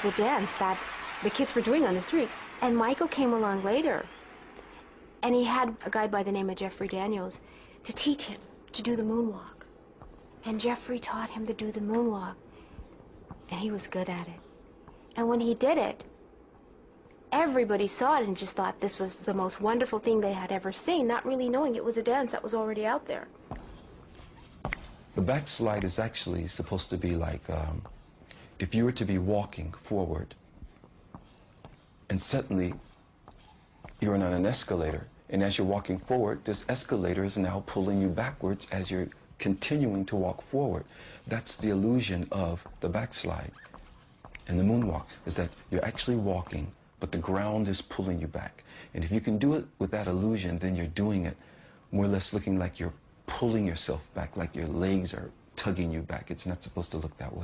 was a dance that the kids were doing on the streets. And Michael came along later, and he had a guy by the name of Jeffrey Daniels to teach him to do the moonwalk. And Jeffrey taught him to do the moonwalk, and he was good at it. And when he did it, everybody saw it and just thought this was the most wonderful thing they had ever seen, not really knowing it was a dance that was already out there. The backslide is actually supposed to be like if you were to be walking forward and suddenly you're on an escalator, and as you're walking forward, this escalator is now pulling you backwards as you're continuing to walk forward. That's the illusion of the backslide. And the moonwalk is that you're actually walking, but the ground is pulling you back. And if you can do it with that illusion, then you're doing it more or less looking like you're pulling yourself back, like your legs are tugging you back. It's not supposed to look that way.